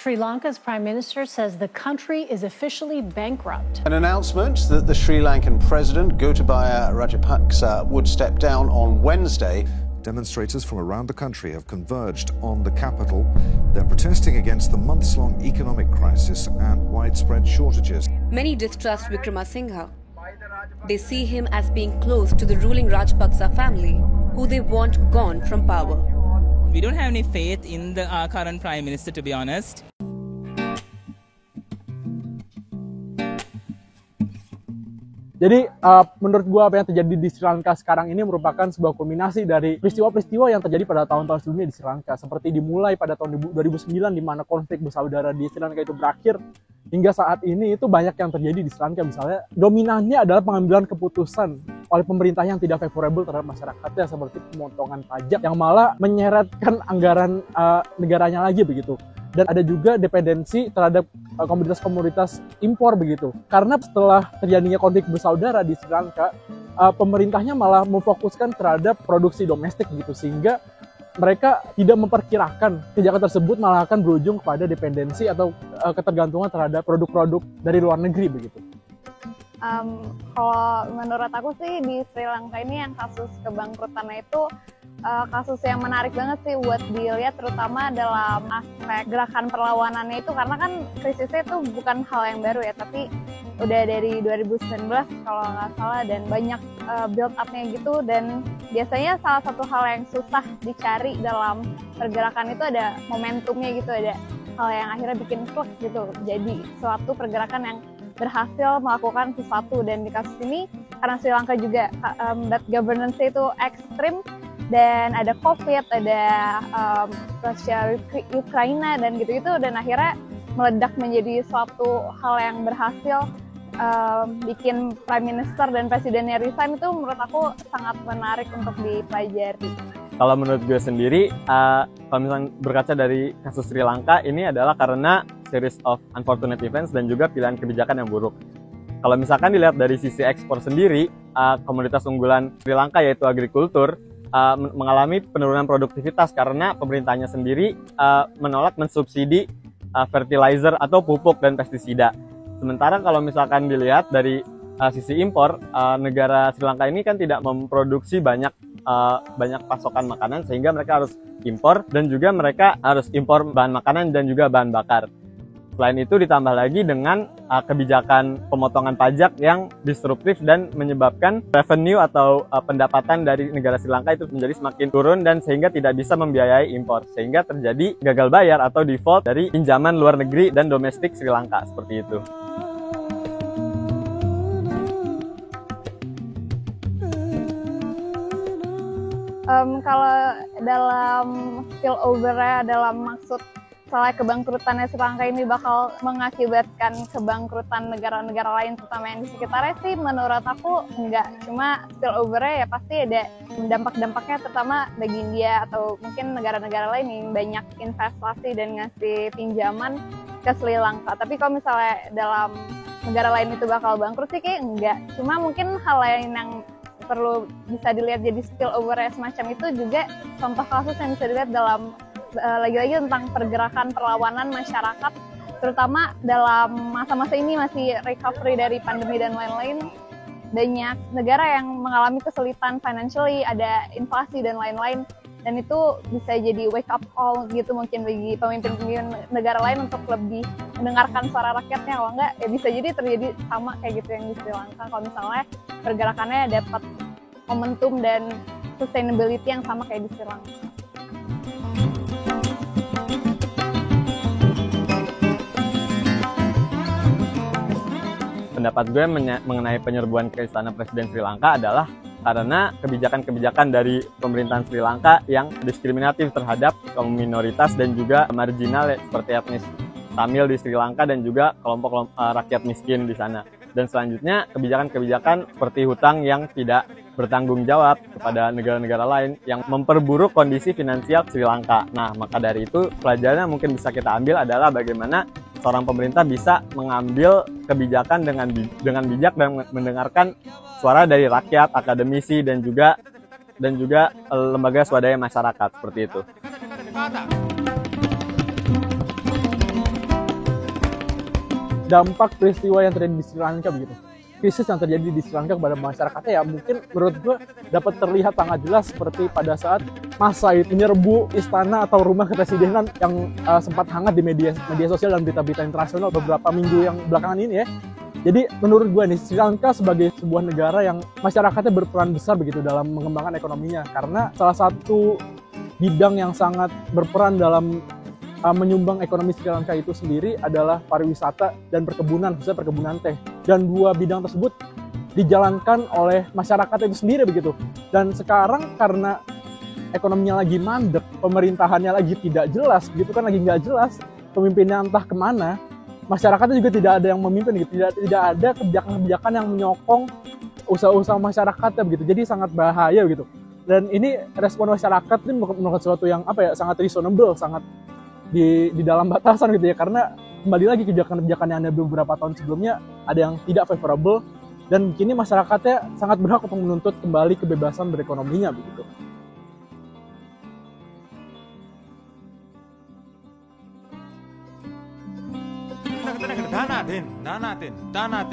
Sri Lanka's prime minister says the country is officially bankrupt. An announcement that the Sri Lankan president, Gotabaya Rajapaksa, would step down on Wednesday. Demonstrators from around the country have converged on the capital. They're protesting against the months-long economic crisis and widespread shortages. Many distrust Wickramasinghe. They see him as being close to the ruling Rajapaksa family, who they want gone from power. We don't have any faith in the current Prime Minister, to be honest. Jadi menurut gua apa yang terjadi di Sri Lanka sekarang ini merupakan sebuah kulminasi dari peristiwa-peristiwa yang terjadi pada tahun-tahun sebelumnya di Sri Lanka. Seperti dimulai pada tahun 2009 di mana konflik bersaudara di Sri Lanka itu berakhir, hingga saat ini itu banyak yang terjadi di Sri Lanka. Misalnya dominannya adalah pengambilan keputusan oleh pemerintah yang tidak favorable terhadap masyarakatnya, seperti pemotongan pajak yang malah menyeretkan anggaran negaranya lagi begitu. Dan ada juga dependensi terhadap komoditas-komoditas impor begitu. Karena setelah terjadinya konflik bersaudara di Sri Lanka, pemerintahnya malah memfokuskan terhadap produksi domestik gitu, sehingga mereka tidak memperkirakan kebijakan tersebut malah akan berujung kepada dependensi atau ketergantungan terhadap produk-produk dari luar negeri begitu. Kalau menurut aku sih di Sri Lanka ini yang kasus kebangkrutannya itu kasus yang menarik banget sih buat dilihat, terutama dalam aspek gerakan perlawanannya itu, karena kan krisisnya itu bukan hal yang baru ya, tapi udah dari 2019 kalau nggak salah, dan banyak build up-nya gitu. Dan biasanya salah satu hal yang susah dicari dalam pergerakan itu ada momentumnya gitu, ada hal yang akhirnya bikin klik gitu, jadi suatu pergerakan yang berhasil melakukan sesuatu. Dan di kasus ini karena Sri Lanka juga bad governance itu ekstrim, dan ada COVID, ada Rusia, Ukraina, dan gitu-gitu, dan akhirnya meledak menjadi suatu hal yang berhasil bikin Prime Minister dan Presidennya resign. Itu menurut aku sangat menarik untuk dipelajari. Kalau menurut gue sendiri, kalau misalnya berkaca dari kasus Sri Lanka, ini adalah karena series of unfortunate events dan juga pilihan kebijakan yang buruk. Kalau misalkan dilihat dari sisi ekspor sendiri, komoditas unggulan Sri Lanka yaitu agrikultur, mengalami penurunan produktivitas karena pemerintahnya sendiri menolak mensubsidi fertilizer atau pupuk dan pestisida. Sementara kalau misalkan dilihat dari sisi impor, negara Sri Lanka ini kan tidak memproduksi banyak pasokan makanan, sehingga mereka harus impor, dan juga mereka harus impor bahan makanan dan juga bahan bakar. Selain itu ditambah lagi dengan kebijakan pemotongan pajak yang disruptif dan menyebabkan revenue atau pendapatan dari negara Sri Lanka itu menjadi semakin turun, dan sehingga tidak bisa membiayai impor, sehingga terjadi gagal bayar atau default dari pinjaman luar negeri dan domestik Sri Lanka, seperti itu. Kalau dalam spillover-nya, dalam maksud soalnya kebangkrutannya Sri Lanka ini bakal mengakibatkan kebangkrutan negara-negara lain, terutama yang di sekitarnya, sih menurut aku enggak. Cuma spillover-nya ya pasti ada dampak-dampaknya, terutama bagi India atau mungkin negara-negara lain yang banyak investasi dan ngasih pinjaman ke Sri Lanka. Tapi kalau misalnya dalam negara lain itu bakal bangkrut sih kayak enggak. Cuma mungkin hal lain yang perlu bisa dilihat jadi spillover-nya semacam itu juga contoh kasus yang bisa dilihat dalam lagi-lagi tentang pergerakan perlawanan masyarakat, terutama dalam masa-masa ini masih recovery dari pandemi dan lain-lain. Banyak negara yang mengalami kesulitan financially, ada inflasi dan lain-lain, dan itu bisa jadi wake up call gitu mungkin bagi pemimpin-pemimpin negara lain untuk lebih mendengarkan suara rakyatnya. Kalau enggak ya bisa jadi terjadi sama kayak gitu yang di Sri Lanka, kalau misalnya pergerakannya dapat momentum dan sustainability yang sama kayak di Sri Lanka. Pendapat gue mengenai penyerbuan ke istana Presiden Sri Lanka adalah karena kebijakan-kebijakan dari pemerintahan Sri Lanka yang diskriminatif terhadap kaum minoritas dan juga marginal seperti etnis Tamil di Sri Lanka dan juga kelompok rakyat miskin di sana. Dan selanjutnya kebijakan-kebijakan seperti hutang yang tidak bertanggung jawab kepada negara-negara lain yang memperburuk kondisi finansial Sri Lanka. Nah, maka dari itu pelajaran yang mungkin bisa kita ambil adalah bagaimana seorang pemerintah bisa mengambil kebijakan dengan bijak dan mendengarkan suara dari rakyat, akademisi, dan juga lembaga swadaya masyarakat, seperti itu. dampak peristiwa yang terjadi di Sri Lanka begitu. Krisis yang terjadi di Sri Lanka kepada masyarakatnya ya mungkin menurut gue dapat terlihat sangat jelas seperti pada saat massa itu menyerbu istana atau rumah kepresidenan yang sempat hangat di media sosial dan berita-berita internasional beberapa minggu yang belakangan ini ya. Jadi menurut gue nih Sri Lanka sebagai sebuah negara yang masyarakatnya berperan besar begitu dalam mengembangkan ekonominya, karena salah satu bidang yang sangat berperan dalam menyumbang ekonomi Sri Lanka itu sendiri adalah pariwisata dan perkebunan, khususnya perkebunan teh. Dan dua bidang tersebut dijalankan oleh masyarakat itu sendiri begitu. Dan sekarang karena ekonominya lagi mandek, pemerintahannya lagi tidak jelas, begitu kan lagi nggak jelas, pemimpinnya entah kemana, masyarakatnya juga tidak ada yang memimpin gitu, tidak ada kebijakan-kebijakan yang menyokong usaha-usaha masyarakatnya begitu. Jadi sangat bahaya gitu. Dan ini respon masyarakat ini merupakan sesuatu yang sangat reasonable, sangat di dalam batasan gitu ya, karena kembali lagi kebijakan-kebijakan yang ada beberapa tahun sebelumnya ada yang tidak favorable dan kini masyarakatnya sangat berhak untuk menuntut kembali kebebasan berekonominya begitu. Dana